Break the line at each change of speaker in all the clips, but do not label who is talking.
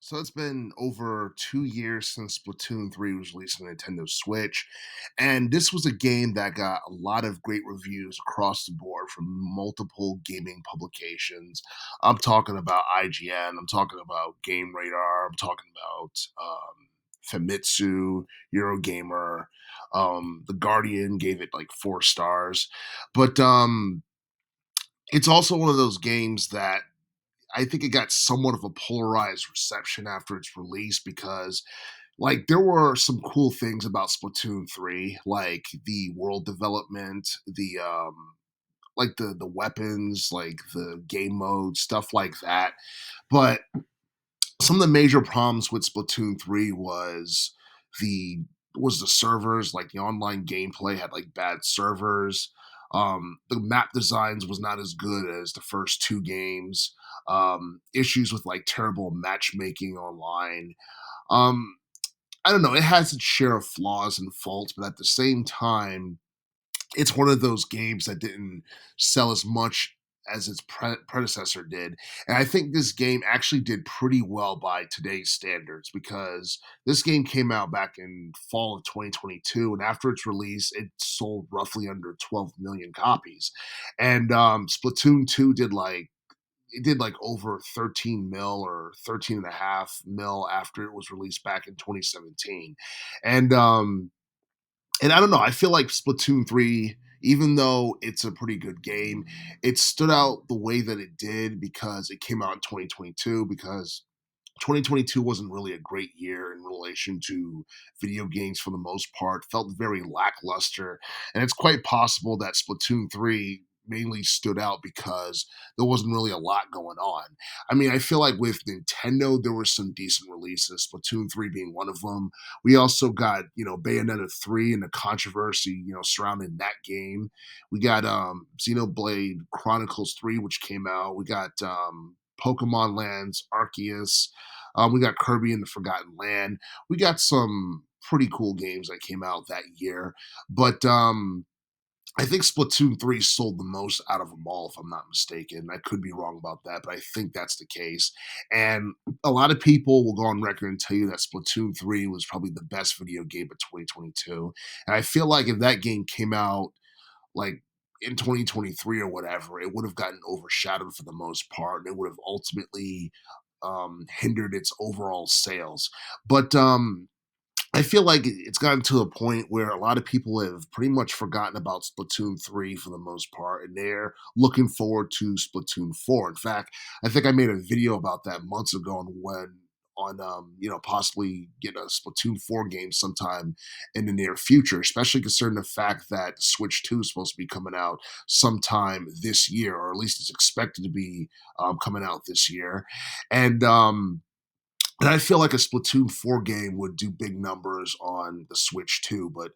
So it's been over 2 years since Splatoon 3 was released on Nintendo Switch. And this was a game that got a lot of great reviews across the board from multiple gaming publications. I'm talking about IGN, I'm talking about Game Radar, I'm talking about Famitsu, Eurogamer. The Guardian gave it like 4 stars. But it's also one of those games that I think it got somewhat of a polarized reception after its release because there were some cool things about Splatoon 3, like the world development, the weapons, like the game mode, stuff like that. But some of the major problems with Splatoon 3 the the servers, like the online gameplay had like bad servers. The map designs was not as good as the first two games. Issues with like terrible matchmaking online. Um, I don't know. It has its share of flaws and faults, but at the same time, it's one of those games that didn't sell as much as its predecessor did. And I think this game actually did pretty well by today's standards because this game came out back in fall of 2022. And after its release, it sold roughly under 12 million copies. And Splatoon 2 did like over 13 mil or 13 and a half mil after it was released back in 2017. And and I don't know, I feel like Splatoon 3, even though it's a pretty good game, it stood out the way that it did because it came out in 2022, because 2022 wasn't really a great year in relation to video games for the most part, felt very lackluster. And it's quite possible that Splatoon 3 mainly stood out because there wasn't really a lot going on. I mean, I feel like with Nintendo, there were some decent releases, Splatoon 3 being one of them. We also got, Bayonetta 3 and the controversy, surrounding that game. We got Xenoblade Chronicles 3, which came out. We got Pokemon Lands, Arceus. We got Kirby and the Forgotten Land. We got some pretty cool games that came out that year. But I think Splatoon 3 sold the most out of them all, if I'm not mistaken. I could be wrong about that, but I think that's the case. And a lot of people will go on record and tell you that Splatoon 3 was probably the best video game of 2022. And I feel like if that game came out like in 2023 or whatever, it would have gotten overshadowed for the most part. And it would have ultimately hindered its overall sales. But I feel like it's gotten to a point where a lot of people have pretty much forgotten about Splatoon 3 for the most part, and they're looking forward to Splatoon 4. In fact, I think I made a video about that months ago on possibly get a Splatoon 4 game sometime in the near future, especially considering the fact that Switch 2 is supposed to be coming out sometime this year, or at least it's expected to be coming out this year. And I feel like a Splatoon 4 game would do big numbers on the Switch too, but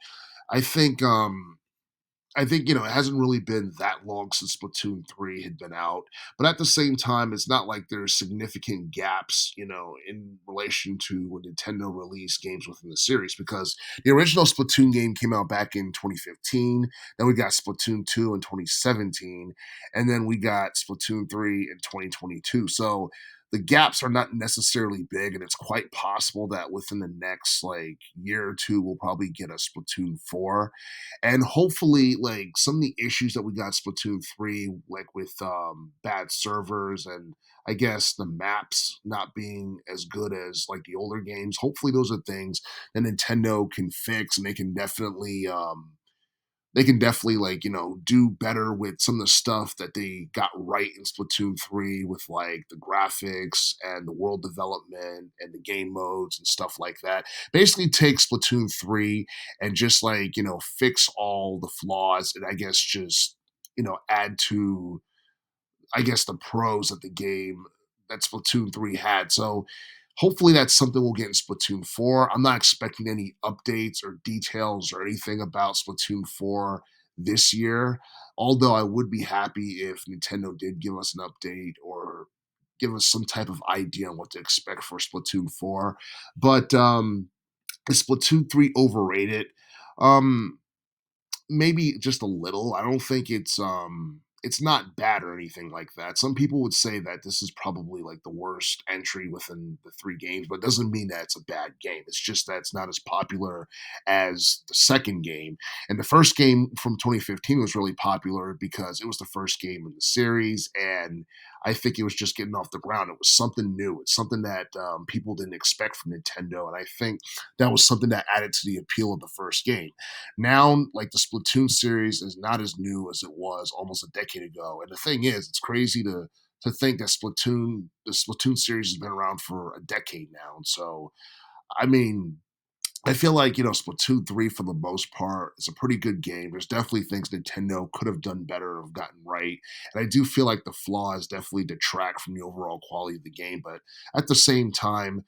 I think it hasn't really been that long since Splatoon 3 had been out. But at the same time, it's not like there's significant gaps, in relation to when Nintendo released games within the series, because the original Splatoon game came out back in 2015. Then we got Splatoon 2 in 2017, and then we got Splatoon 3 in 2022. So the gaps are not necessarily big, and it's quite possible that within the next like year or two, we'll probably get a Splatoon 4. And hopefully, like, some of the issues that we got Splatoon 3, like with bad servers and I guess the maps not being as good as like the older games, hopefully those are things that Nintendo can fix, and they can definitely like do better with some of the stuff that they got right in Splatoon 3 with like the graphics and the world development and the game modes and stuff like that. Basically take Splatoon 3 and just like fix all the flaws, and I guess just add to, I guess, the pros that the game that Splatoon 3 had. So hopefully that's something we'll get in Splatoon 4. I'm not expecting any updates or details or anything about Splatoon 4 this year. Although I would be happy if Nintendo did give us an update or give us some type of idea on what to expect for Splatoon 4. But is Splatoon 3 overrated? Um, Maybe just a little. I don't think it's it's not bad or anything like that. Some people would say that this is probably like the worst entry within the three games, but it doesn't mean that it's a bad game. It's just that it's not as popular as the second game. And the first game from 2015 was really popular because it was the first game in the series, and I think it was just getting off the ground. It was something new. It's something that people didn't expect from Nintendo, and I think that was something that added to the appeal of the first game. Now, like the Splatoon series is not as new as it was almost a decade ago. And the thing is, it's crazy to think that the Splatoon series has been around for a decade now. And so, I mean, I feel like, Splatoon 3 for the most part is a pretty good game. There's definitely things Nintendo could have done better or have gotten right. And I do feel like the flaws definitely detract from the overall quality of the game. But at the same time,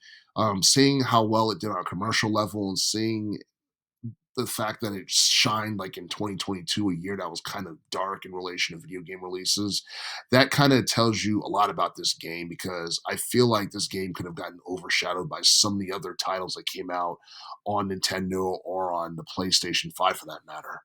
seeing how well it did on a commercial level and seeing the fact that it shined like in 2022, a year that was kind of dark in relation to video game releases, that kind of tells you a lot about this game because I feel like this game could have gotten overshadowed by some of the other titles that came out on Nintendo or on the PlayStation 5 for that matter.